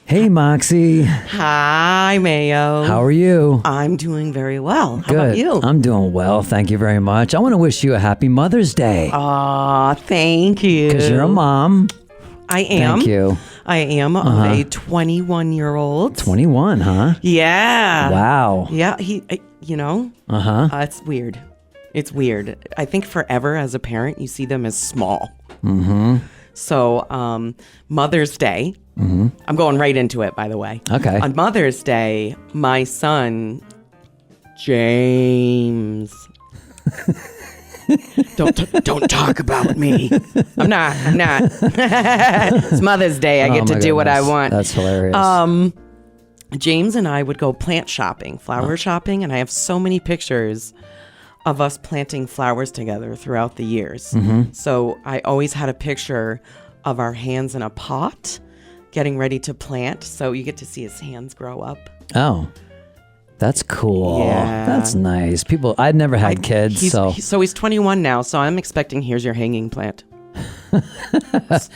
Hey, Moxie. Hi, Mayo. How are you? I'm doing very well. How Good. about you? I'm doing well. Thank you very much. I want to wish you a happy Mother's Day. Aw, thank you. Because you're a mom. I am. Thank you. I am of a 21-year-old. 21, huh? Yeah. Wow. Yeah, it's weird. It's weird. I think forever as a parent, you see them as small. Mm-hmm. So, Mother's Day, I'm going right into it, by the way. Okay. On Mother's Day, my son, James, don't talk about me. I'm not. It's Mother's Day. I get to do what I want. That's hilarious. James and I would go plant shopping, flower shopping, and I have so many pictures of us planting flowers together throughout the years. So I always had a picture of our hands in a pot getting ready to plant. So you get to see his hands grow up. Oh, that's cool. Yeah. That's nice. I'd never had kids, so he's 21 now. So I'm expecting, here's your hanging plant. That's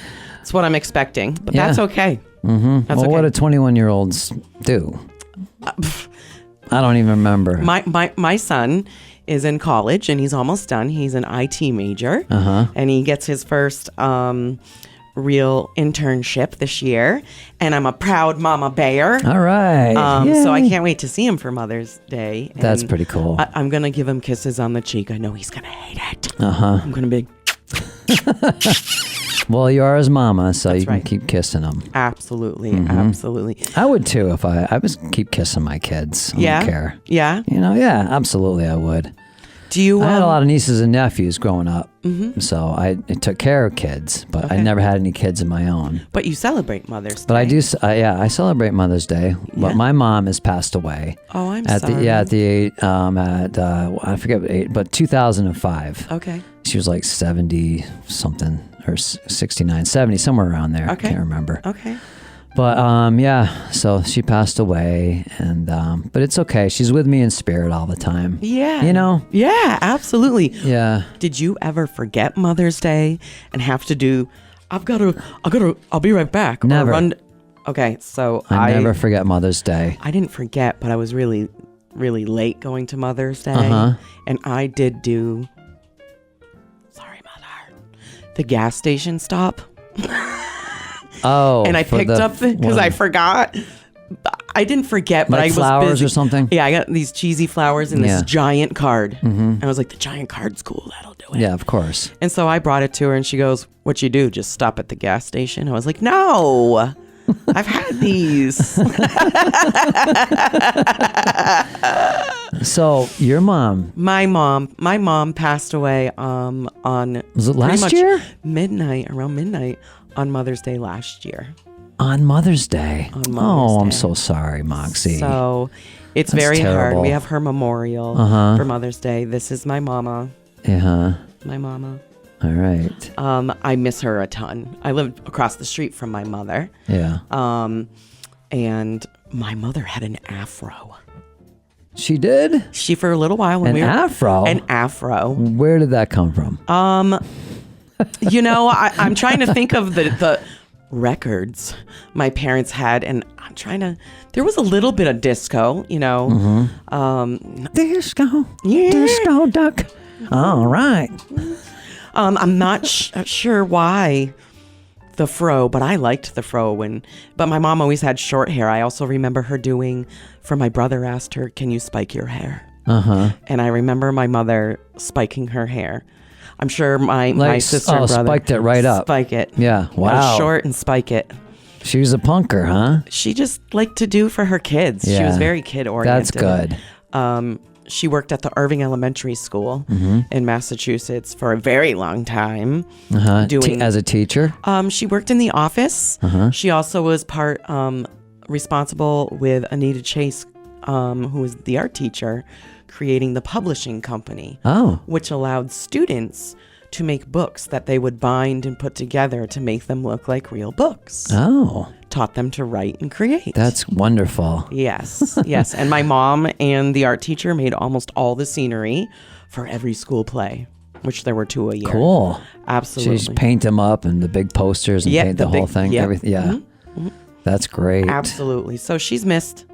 what I'm expecting, but that's okay. That's okay. What do 21-year-olds do? I don't even remember. My son is in college and he's almost done. He's an IT major, and he gets his first real internship this year. And I'm a proud mama bear. All right. So I can't wait to see him for Mother's Day. And That's pretty cool. I'm gonna give him kisses on the cheek. I know he's gonna hate it. I'm gonna be. Well, you are his mama, so you can right. keep kissing him. Absolutely, absolutely. I would too if I was keep kissing my kids. I don't care. Yeah. Yeah, absolutely I would. Do you? I had a lot of nieces and nephews growing up, so I took care of kids, but I never had any kids of my own. But you celebrate Mother's Day. But I do, I celebrate Mother's Day. But my mom has passed away. Oh, I'm I sorry. forget what age, but 2005. Okay. She was like 70 something or 69, 70, somewhere around there. Okay. I can't remember. Okay. But so she passed away, and but it's okay. She's with me in spirit all the time. Yeah. Yeah, absolutely. Yeah. Did you ever forget Mother's Day and have to do, I'll be right back. Never. Okay, so I never forget Mother's Day. I didn't forget, but I was really, really late going to Mother's Day. And I did do, sorry, Mother, the gas station stop. Oh, and I picked up because I forgot. I didn't forget, but like I was flowers busy. Or something. Yeah, I got these cheesy flowers and this giant card, and I was like, "The giant card's cool. That'll do it." Yeah, of course. And so I brought it to her, and she goes, "What you do? Just stop at the gas station?" I was like, "No, I've had these." So your mom? My mom passed away on Was it last year? Around midnight. On Mother's Day last year. On Mother's Day. On I'm Day. so sorry, Moxie. So it's That's very terrible. hard. We have her memorial for Mother's Day. This is my mama. My mama. All right. I miss her a ton. I lived across the street from my mother. Yeah. And my mother had an afro. She did? She for a little while when An afro? An afro. Where did that come from? I'm trying to think of the records my parents had, and I'm trying to. There was a little bit of disco, Disco. Yeah. Disco duck. All right. I'm not sure why the fro, but I liked the fro but my mom always had short hair. I also remember her doing, for my brother asked her, "Can you spike your hair?" And I remember my mother spiking her hair. I'm sure my sister and brother spiked it right up. Spike it. Yeah. Wow. Short and spike it. She was a punker, huh? She just liked to do for her kids. Yeah. She was very kid oriented. That's good. She worked at the Irving Elementary School in Massachusetts for a very long time. Doing as a teacher? She worked in the office. She also was responsible with Anita Chase, who was the art teacher, creating the publishing company, which allowed students to make books that they would bind and put together to make them look like real books. Taught them to write and create. That's wonderful. Yes, yes. And my mom and the art teacher made almost all the scenery for every school play, which there were 2 a year. Cool. Absolutely. So you just paint them up and the big posters and paint the whole thing. Yeah. Everything. Yeah. That's great. Absolutely. So she's missed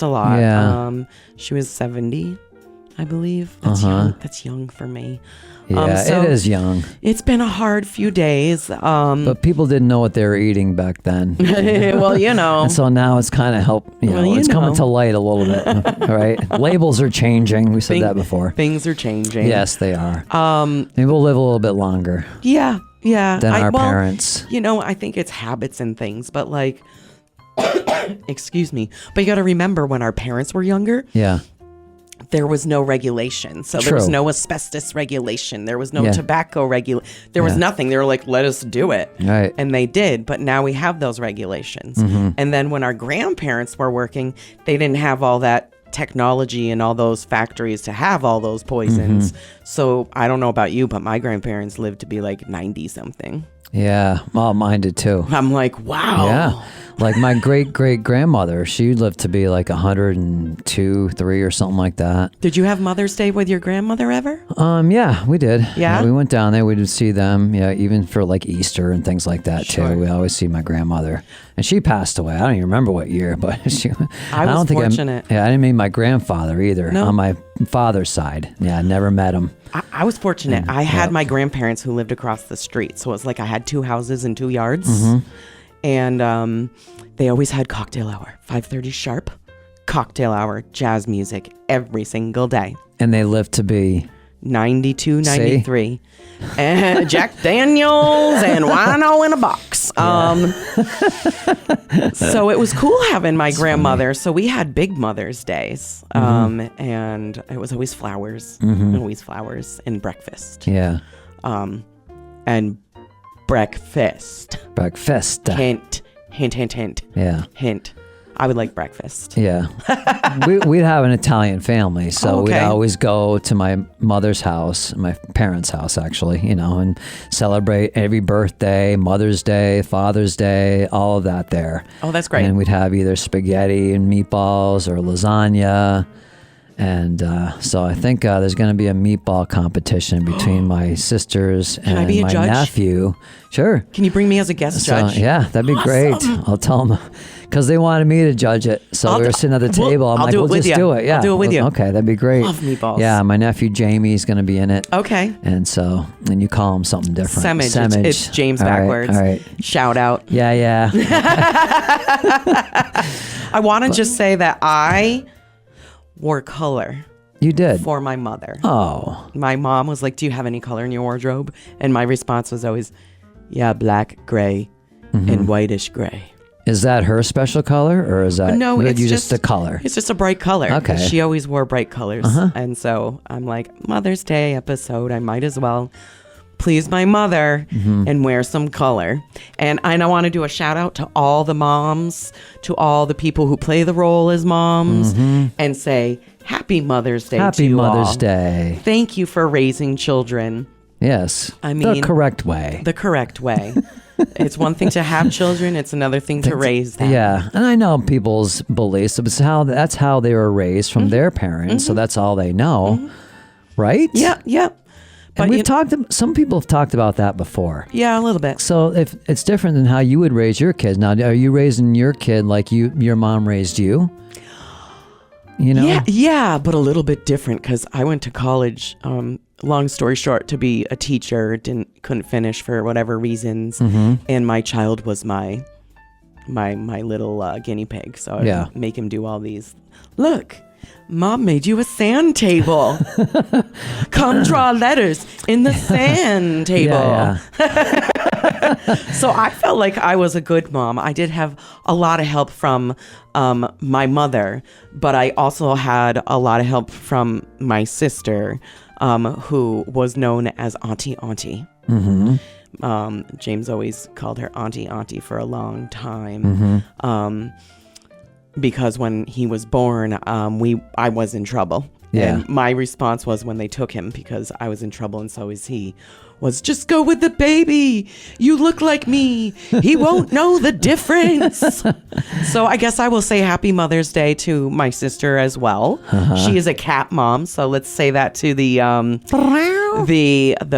a lot. Yeah. She was 70, I believe. That's young. That's young for me. Yeah, so it is young. It's been a hard few days. But people didn't know what they were eating back then. Well, And so now it's kind of it's coming to light a little bit, right? Labels are changing. We said that before. Things are changing. Yes, they are. Maybe we'll live a little bit longer. Yeah. Than our parents. I think it's habits and things, but like, excuse me. But you got to remember when our parents were younger. Yeah. There was no regulation. So there was no asbestos regulation. There was no tobacco regulation. There was nothing. They were like, let us do it. Right. And they did. But now we have those regulations. And then when our grandparents were working, they didn't have all that technology and all those factories to have all those poisons. So I don't know about you, but my grandparents lived to be like 90 something. Yeah. Well, mine did too. I'm like, wow. Yeah. Like my great-great-grandmother, she lived to be like 102, 3 or something like that. Did you have Mother's Day with your grandmother ever? Yeah, we did. Yeah? We went down there. We would see them. Yeah, even for like Easter and things like that too. We always see my grandmother. And she passed away. I don't even remember what year, but I was fortunate. I didn't meet my grandfather either on my father's side. Yeah, I never met him. I was fortunate. I had my grandparents who lived across the street. So it was like I had 2 houses and 2 yards. And they always had cocktail hour, 5:30 sharp, cocktail hour, jazz music every single day. And they lived to be 92, 93. And Jack Daniels and wino in a box. So it was cool having my grandmother. So we had big Mother's Days. And it was always flowers. Always flowers and breakfast. Yeah. And breakfast. Breakfast. Hint, hint, hint, hint. Yeah. Hint. I would like breakfast. Yeah. We'd have an Italian family, so we'd always go to my mother's house, my parents' house actually, and celebrate every birthday, Mother's Day, Father's Day, all of that there. Oh, that's great. And we'd have either spaghetti and meatballs or lasagna. And so I think there's going to be a meatball competition between my sisters and be a my judge? nephew. Sure. Can you bring me as a guest judge? Yeah, that'd be great. I'll tell them because they wanted me to judge it. So we were sitting at the table. I'm like, we'll just do it. Yeah, I'll do it with you. Okay, that'd be great. Love meatballs. Yeah, my nephew Jamie's going to be in it. Okay. And you call him something different. Semage. It's James backwards. All right. Shout out. Yeah. I want to just say that I wore color. You did? For my mother. Oh. My mom was like, do you have any color in your wardrobe? And my response was always, yeah, black, gray, and whitish gray. Is that her special color or is that it's just a color? It's just a bright color. Okay. She always wore bright colors. And so I'm like, Mother's Day episode, I might as well please my mother and wear some color. And I want to do a shout out to all the moms, to all the people who play the role as moms, and say Happy Mother's Day to you all. Happy Mother's Day. Thank you for raising children. Yes. I mean, the correct way. The correct way. It's one thing to have children. It's another thing to raise them. Yeah. And I know people's beliefs. That's how they were raised from their parents. So that's all they know. Right? Yeah. And some people have talked about that before. Yeah, a little bit. So if it's different than how you would raise your kids. Now, are you raising your kid like your mom raised you? Yeah, but a little bit different because I went to college, long story short, to be a teacher. Couldn't finish for whatever reasons. And my child was my little guinea pig. So I would make him do all these. Look, Mom made you a sand table. Come draw letters in the sand table. Yeah. So I felt like I was a good mom. I did have a lot of help from my mother, but I also had a lot of help from my sister, who was known as Auntie. James always called her Auntie for a long time. Because when he was born, I was in trouble. Yeah. And my response was when they took him, because I was in trouble and so is he, was just go with the baby. You look like me. He won't know the difference. So I guess I will say Happy Mother's Day to my sister as well. She is a cat mom, so let's say that to the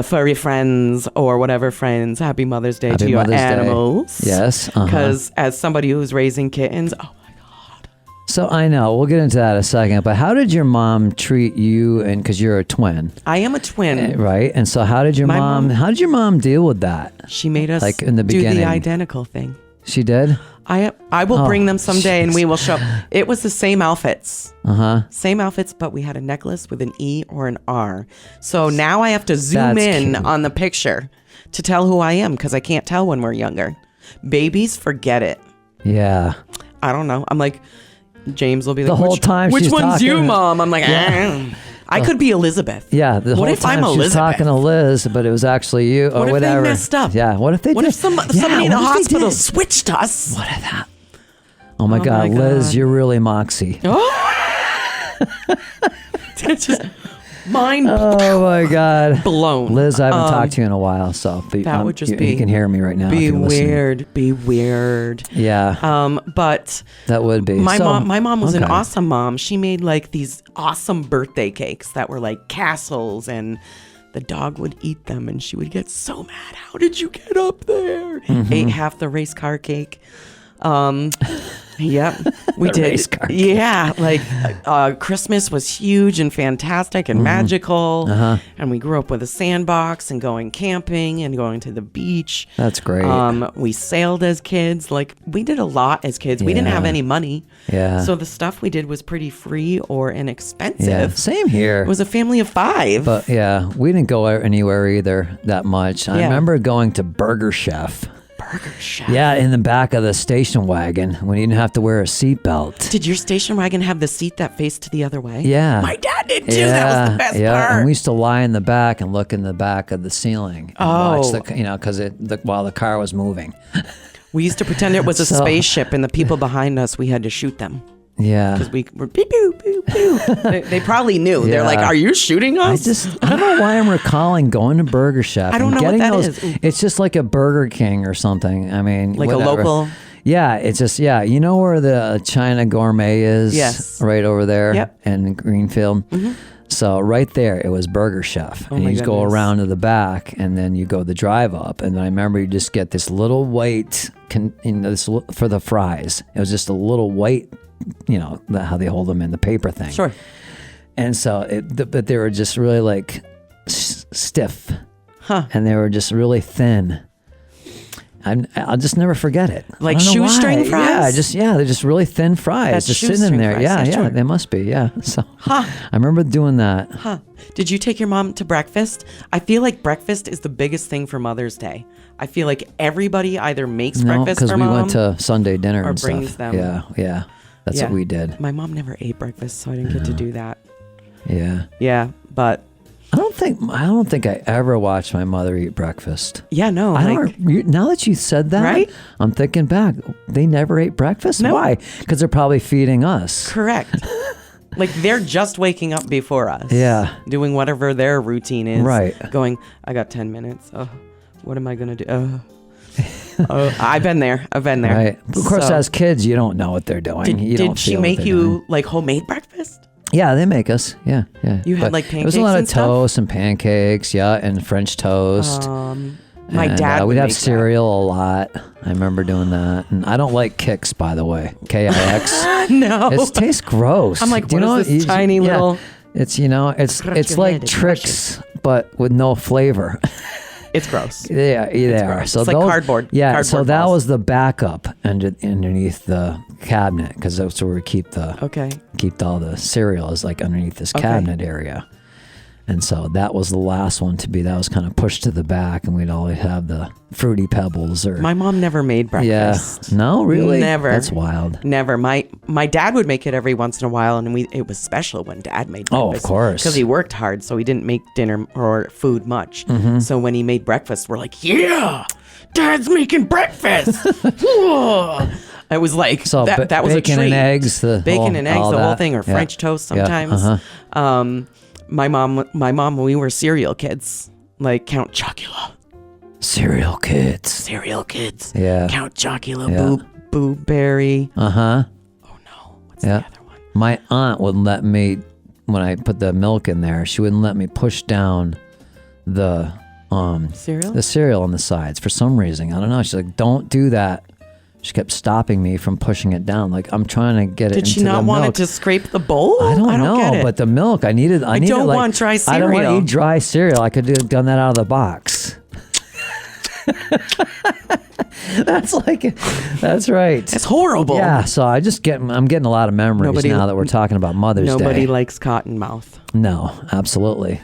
furry friends or whatever friends. Happy Mother's Day to your animals. Yes. Because as somebody who's raising kittens, oh my God. So I know we'll get into that in a second, but how did your mom treat you? And because you're a twin, I am a twin, right? And so how did your mom? How did your mom deal with that? She made us like in the beginning do the identical thing. She did. I will bring them someday, and we will show. It was the same outfits. Same outfits, but we had a necklace with an E or an R. So now I have to zoom in on the picture to tell who I am, because I can't tell when we're younger. Babies, forget it. Yeah. I don't know. I'm like, James will be like, the whole time which she's one's talking, you, Mom? I'm like, I could be Elizabeth. Yeah, the what whole if time I'm she was Elizabeth? talking to Liz, but it was actually you, what or whatever. What if they messed up? Yeah, what if they What did? if somebody in the hospital switched us? What if that? Oh my God, Liz, you're really Moxie. It's just mind. Oh my God, blown. Liz, I haven't talked to you in a while, so that would just be. You can hear me right now. Be weird. Be weird. Yeah. But that would be. My mom was an awesome mom. She made like these awesome birthday cakes that were like castles, and the dog would eat them, and she would get so mad. How did you get up there? Ate half the race car cake. Yep, we did. Yeah, like Christmas was huge and fantastic and magical, and we grew up with a sandbox and going camping and going to the beach. That's great. We sailed as kids. Like, we did a lot as kids. We didn't have any money. Yeah. So the stuff we did was pretty free or inexpensive. Yeah, same here. It was a family of 5. But yeah, we didn't go anywhere either that much. I remember going to Burger Chef. Burger Chef. Yeah, in the back of the station wagon when you didn't have to wear a seatbelt. Did your station wagon have the seat that faced the other way? Yeah. My dad did too. That was the best part. And we used to lie in the back and look in the back of the ceiling and watch because while the car was moving. We used to pretend it was a spaceship, and the people behind us, we had to shoot them. Yeah. Because we were beep, boop, boop, boop. They probably knew. They're like, are you shooting us? I don't know why I'm recalling going to Burger Chef. I don't know what that is. It's just like a Burger King or something. I mean, like whatever. A local. Yeah, it's just, you know where the China Gourmet is? Yes. Right over there. Yep. In Greenfield. So right there, it was Burger Chef. And you just go around to the back, and then you go the drive up. And then I remember you just get this little white, for the fries. It was just a little white, how they hold them in the paper thing. Sure. And so, but they were just really like stiff. And they were just really thin. I'll just never forget it. Like shoestring fries? Yeah, they're just really thin fries. That's just sitting in there. fries. Yeah, Sure. they must be. Yeah. So I remember doing that. Did you take your mom to breakfast? I feel like breakfast is the biggest thing for Mother's Day. I feel like everybody either makes breakfast for because we mom went to Sunday dinner or and brings stuff. them. Yeah. That's what we did. My mom never ate breakfast, so I didn't get to do that. Yeah. Yeah, but I don't think I ever watched my mother eat breakfast. yeah, no. Now that you said that, Right? I'm thinking back. They never ate breakfast? No. Why? Because they're probably feeding us. Correct. Like, they're just waking up before us. Yeah. Doing whatever their routine is. Right. Going, I got 10 minutes. Oh, what am I going to do? I've been there. Right. Of course, as kids, you don't know what they're doing. Did she make you like homemade breakfast? Yeah, they make us. Yeah. You had like pancakes. It was a lot and of toast and pancakes, and French toast. My dad would would have make cereal a lot. I remember doing that. And I don't like Kix, by the way. Kix. No, it tastes gross. I'm like, what is this tiny little? It's it's like Trix, but with no flavor. It's gross. Yeah, they are. Gross. So it's like cardboard. Yeah, cardboard so that balls. was the backup underneath the cabinet, because that's where we keep all the cereal is like underneath this cabinet area. And so that was the last one that was kind of pushed to the back, and we'd always have the Fruity Pebbles My mom never made breakfast. Yeah. No, really? Never. That's wild. Never. My dad would make it every once in a while, and it was special when Dad made breakfast. Oh, of course. Because he worked hard, so he didn't make dinner or food much. So when he made breakfast, we're like, yeah, Dad's making breakfast. It was like So that was a treat. Bacon and eggs, the whole thing, or French toast sometimes. Yeah. My mom, when we were cereal kids, like Count Chocula. Cereal kids. Yeah. Count Chocula, Yeah. Boo Berry. Uh-huh. Oh no, what's the other one? My aunt wouldn't let me, when I put the milk in there, she wouldn't let me push down the cereal on the sides for some reason. I don't know. She's like, don't do that. She kept stopping me from pushing it down. Like, I'm trying to get it into the milk. Did she not want it to scrape the bowl? I don't know, get it. but the milk, I don't want dry cereal. I don't want to eat dry cereal. I could have done that out of the box. That's right. That's horrible. Yeah, so I'm getting a lot of memories now that we're talking about Mother's Day. Nobody likes Cottonmouth. No, absolutely.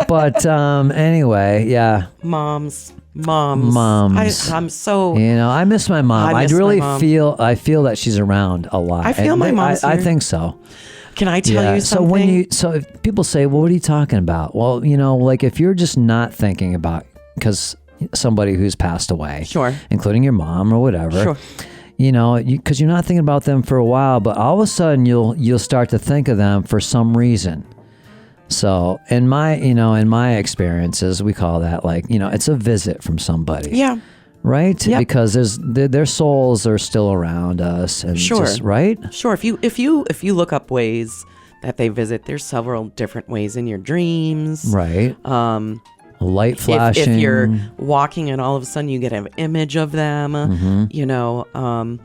But anyway, yeah. Moms. I'm so. I miss my mom. I really feel that she's around a lot. I feel my mom's here. I think so. Can I tell you something? So if people say, well, what are you talking about? Well, like if you're just not thinking about, because somebody who's passed away, sure, including your mom or whatever, sure, because you're not thinking about them for a while, but all of a sudden you'll start to think of them for some reason. So in my experiences, we call that it's a visit from somebody. Yeah. Right? Yep. Because their souls are still around us, and sure, right? Sure. If you look up ways that they visit, there's several different ways in your dreams. Right. Light flashing. If you're walking and all of a sudden you get an image of them, mm-hmm.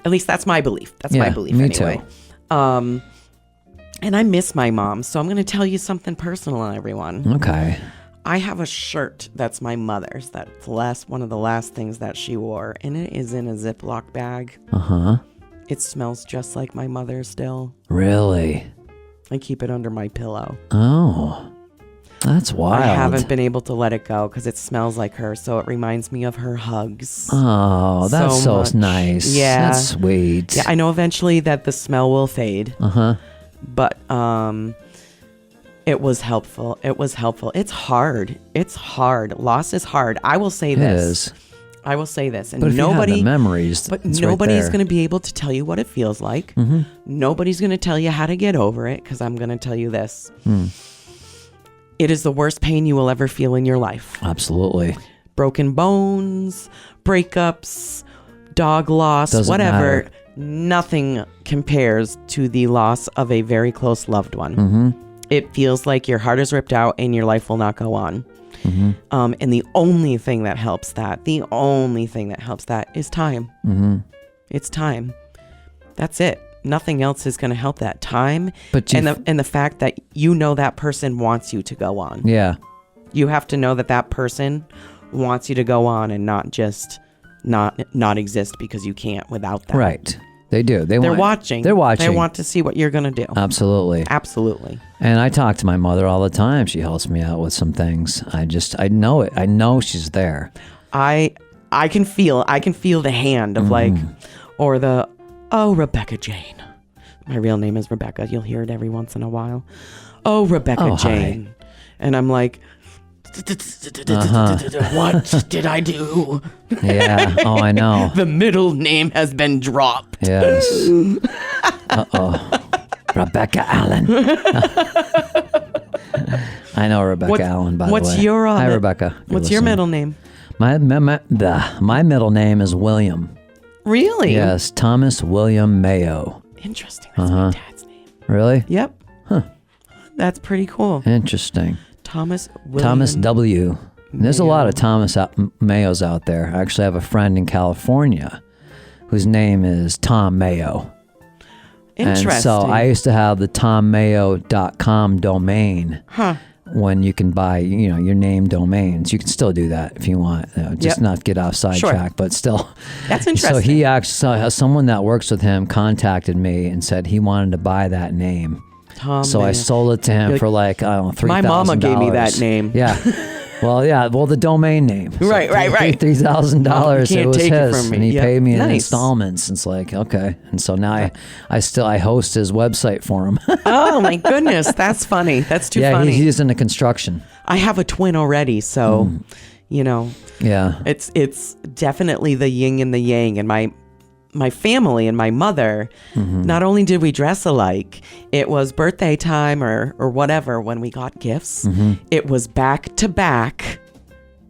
At least that's my belief. That's my belief me anyway. Too. And I miss my mom, so I'm going to tell you something personal, everyone. Okay. I have a shirt that's my mother's. That's one of the last things that she wore, and it is in a Ziploc bag. Uh-huh. It smells just like my mother still. Really? I keep it under my pillow. Oh, that's wild. I haven't been able to let it go because it smells like her, so it reminds me of her hugs. Oh, that's so nice. Yeah. That's sweet. Yeah, I know eventually that the smell will fade. Uh-huh. But it was helpful. It's hard. Loss is hard. I will say this. It is. I will say this. And but if nobody, you have the memories, but nobody's going to be able to tell you what it feels like. Mm-hmm. Nobody's going to tell you how to get over it, because I'm going to tell you this. It is the worst pain you will ever feel in your life. Absolutely. Broken bones, breakups, dog loss, Doesn't whatever. matter. Nothing compares to the loss of a very close loved one. Mm-hmm. It feels like your heart is ripped out and your life will not go on. Mm-hmm. And the only thing that helps that is time. Mm-hmm. It's time. That's it. Nothing else is going to help that. Time and the fact that that person wants you to go on. Yeah. You have to know that person wants you to go on and not just not exist because you can't without them. Right. They do. They're watching. They want to see what you're going to do. Absolutely. And I talk to my mother all the time. She helps me out with some things. I know it. I know she's there. I can feel the hand of Rebecca Jane. My real name is Rebecca. You'll hear it every once in a while. Oh, Rebecca Jane. Hi. And I'm like, what did I do? Yeah. Oh, I know. The middle name has been dropped. Yes. Uh-oh. Rebecca Allen. I know Rebecca Allen, by the way. What's your Hi, Rebecca. What's your middle name? My middle name is William. Really? Yes, Thomas William Mayo. Interesting. That's my dad's name. Really? Yep. Huh. That's pretty cool. Interesting. Thomas W. There's a lot of Thomas Mayos out there. I actually have a friend in California whose name is Tom Mayo. Interesting. And so I used to have the tommayo.com domain. Huh. When you can buy, your name domains. You can still do that if you want. Just not get off sidetrack, but still. That's interesting. So he actually, someone that works with him contacted me and said he wanted to buy that name. So I sold it to him for $3,000. My mama gave me that name. Yeah. Well, the domain name. So right. $3,000. It was his, from me. and he paid me in installments. It's like, okay. And so now I host his website for him. Oh my goodness, that's funny. That's too funny. Yeah, he's into construction. I have a twin already, so Yeah. It's definitely the yin and the yang. And my family and my mother, not only did we dress alike, it was birthday time or whatever when we got gifts. It was back to back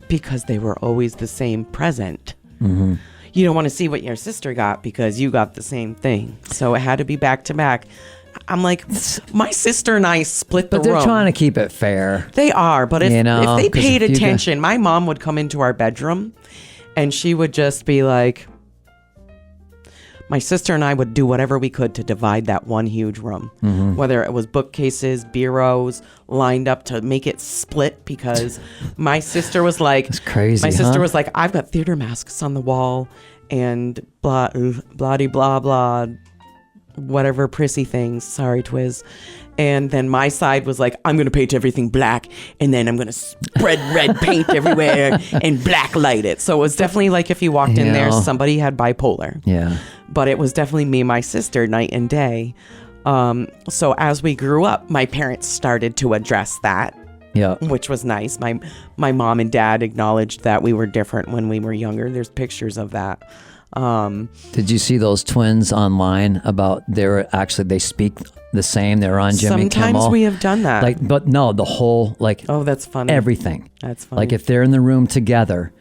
because they were always the same present. You don't want to see what your sister got because you got the same thing. So it had to be back to back. I'm like, my sister and I split the room. But they're trying to keep it fair. They are. But if they paid attention, my mom would come into our bedroom and she would just be like, my sister and I would do whatever we could to divide that one huge room, whether it was bookcases, bureaus lined up to make it split, because my sister was like, that's crazy. My sister was like, I've got theater masks on the wall and blah, blah, blah, blah, whatever prissy things. Sorry, Twiz. And then my side was like, I'm going to paint everything black, and then I'm going to spread red paint everywhere and black light it. So it was definitely like if you walked in there, somebody had bipolar. Yeah. But it was definitely me and my sister night and day. So as we grew up, my parents started to address that. Yeah. Which was nice. My mom and dad acknowledged that we were different when we were younger. There's pictures of that. Did you see those twins online about they speak the same? They're on Jimmy Kimmel. Sometimes we have done that. But no, the whole oh, that's funny. Everything. That's funny. Like if they're in the room together,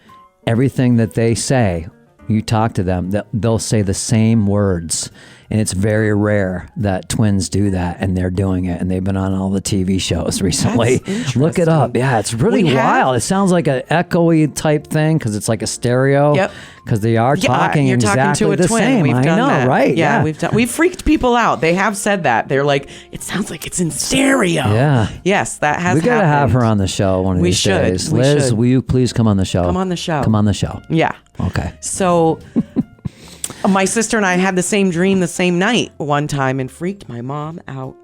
everything that they say, you talk to them, they'll say the same words. And it's very rare that twins do that, and they're doing it, and they've been on all the TV shows recently. Look it up. Yeah, it's really wild. It sounds like an echoey type thing because it's like a stereo. Yep. Because they are talking you're exactly talking to a the twin. same. We've I done know, that. right? Yeah, we've freaked people out. They have said that. They're like, it sounds like it's in stereo. Yeah. Yes, that has happened. We got to have her on the show one of these days. Liz, will you please come on the show? Come on the show. Come on the show. Yeah. Okay. So my sister and I had the same dream the same night one time and freaked my mom out.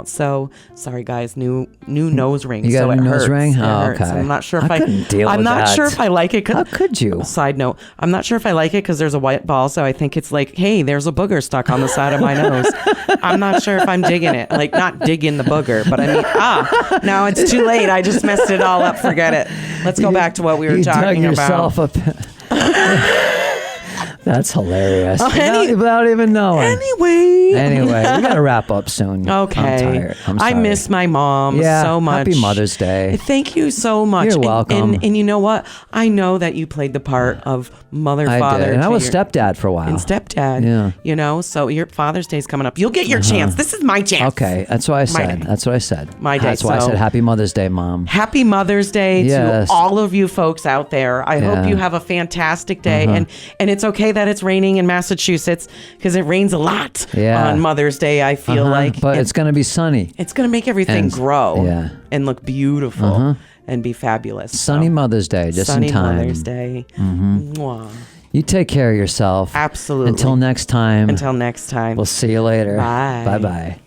So sorry guys, new nose ring. You got so a new nose ring? Oh, okay. So I'm not sure if I couldn't deal I'm with not that. sure if I like it. How could you? Side note, I'm not sure if I like it because there's a white ball, so I think it's like, hey, there's a booger stuck on the side of my nose. I'm not sure if I'm digging it. Like, not digging the booger, but I mean, now it's too late. I just messed it all up. Forget it. Let's go back to what we were talking about. That's hilarious. Without even knowing. Anyway, we got to wrap up soon. Okay. I'm tired. I'm sorry. I miss my mom so much. Happy Mother's Day. Thank you so much. You're welcome. And you know what? I know that you played the part of mother, I father. did. And I was stepdad for a while. And stepdad. Yeah. So your Father's Day's coming up. You'll get your chance. This is my chance. Okay. That's what I said. My day. That's why I said Happy Mother's Day, Mom. Happy Mother's Day to all of you folks out there. I hope you have a fantastic day. And it's okay that it's raining in Massachusetts because it rains a lot on Mother's Day, I feel like. But it's going to be sunny. It's going to make everything grow and look beautiful and be fabulous. Sunny Mother's Day, just in time. Sunny Mother's Day. Mwah. You take care of yourself. Absolutely. Until next time. We'll see you later. Bye. Bye-bye.